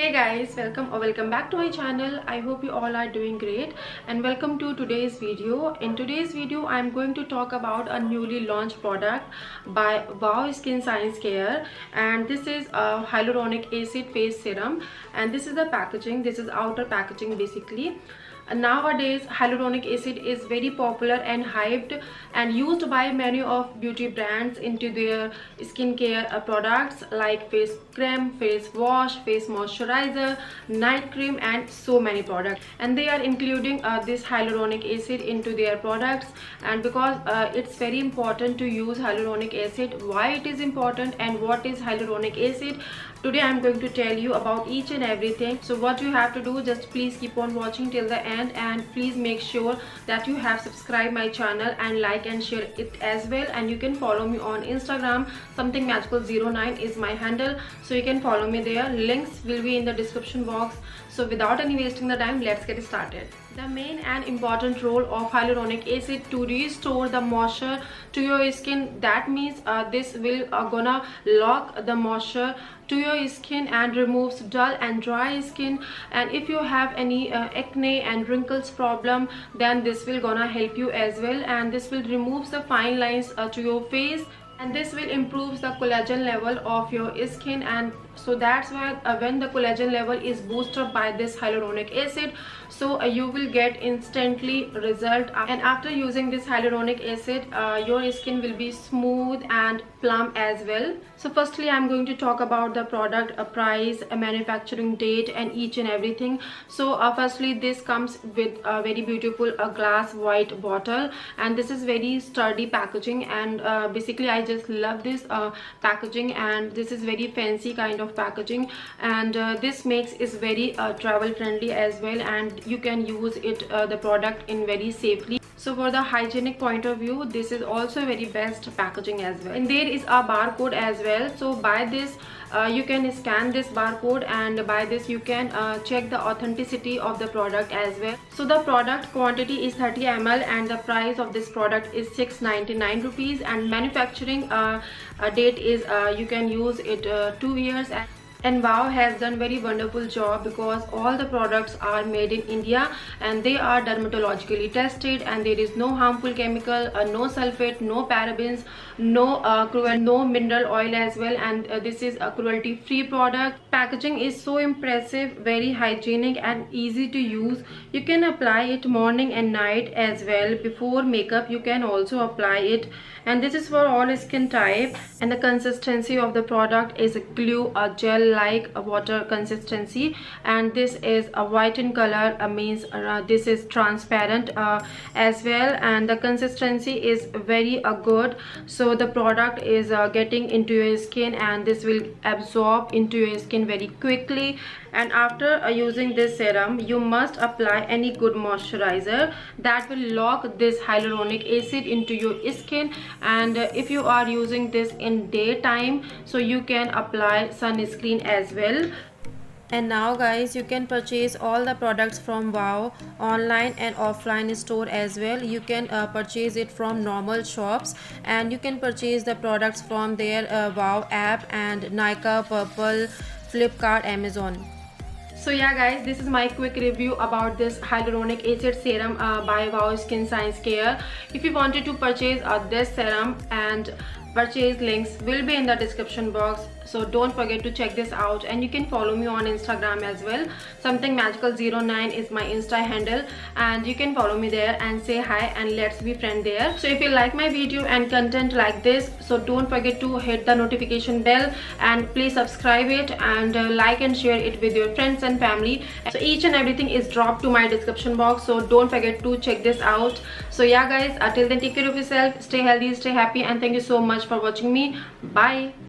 Hey guys, welcome back to my channel. I hope you all are doing great and welcome to today's video. In today's video I'm going to talk about a newly launched product by Wow Skin Science Care, and this is a hyaluronic acid face serum, and this is the packaging. This is outer packaging basically. Nowadays hyaluronic acid is very popular and hyped and used by many of beauty brands into their skincare products like face cream, face wash, face moisturizer, night cream, and so many products, and they are including this hyaluronic acid into their products. And because it's very important to use hyaluronic acid, why it is important and what is hyaluronic acid, today I'm going to tell you about each and everything. So what you have to do, just please keep on watching till the end, and please make sure that you have subscribed my channel and like and share it as well. And you can follow me on Instagram, somethingmagical09 is my handle, so you can follow me there. Links will be in the description box. So without any wasting the time, let's get started. The main and important role of hyaluronic acid to restore the moisture to your skin. That means this will gonna lock the moisture to your skin and removes dull and dry skin. And if you have any acne and wrinkles problem, then this will gonna help you as well, and this will remove the fine lines to your face, and this will improve the collagen level of your skin. And so that's why when the collagen level is boosted by this hyaluronic acid, so you will get instantly result. And after using this hyaluronic acid, your skin will be smooth and plump as well. So firstly I'm going to talk about the product, a price, a manufacturing date, and each and everything. So firstly, this comes with a very beautiful glass white bottle, and this is very sturdy packaging, and basically I just love this packaging, and this is very fancy kind of packaging, and this makes is very travel friendly as well, and you can use it the product in very safely. So for the hygienic point of view, this is also very best packaging as well, and there is a barcode as well. So by this you can scan this barcode, and by this you can check the authenticity of the product as well. So the product quantity is 30 ml, and the price of this product is 699 rupees, and manufacturing date is you can use it 2 years. And Wow has done very wonderful job because all the products are made in India, and they are dermatologically tested, and there is no harmful chemical, no sulfate, no parabens, no mineral oil as well, and this is a cruelty free product. Packaging is so impressive, very hygienic and easy to use. You can apply it morning and night as well. Before makeup you can also apply it, and this is for all skin type. And the consistency of the product is a glue, a gel like a water consistency, and this is a white in color, means this is transparent as well, and the consistency is very good. So the product is getting into your skin, and this will absorb into your skin very quickly. And after using this serum, you must apply any good moisturizer that will lock this hyaluronic acid into your skin. And if you are using this in daytime, so you can apply sunscreen as well. And now guys, you can purchase all the products from Wow online and offline store as well. You can purchase it from normal shops, and you can purchase the products from their Wow app and Nykaa, Purple, Flipkart, Amazon. So yeah guys, this is my quick review about this hyaluronic acid serum by Wow Skin Science Care. If you wanted to purchase this serum, and purchase links will be in the description box, so don't forget to check this out. And you can follow me on Instagram as well, somethingmagical09 is my Insta handle, and you can follow me there and say hi, and let's be friend there. So if you like my video and content like this, so don't forget to hit the notification bell, and please subscribe it, and like and share it with your friends and family. So each and everything is dropped to my description box, so don't forget to check this out. So yeah guys, till then, take care of yourself, stay healthy, stay happy, and thank you so much for watching me. Bye.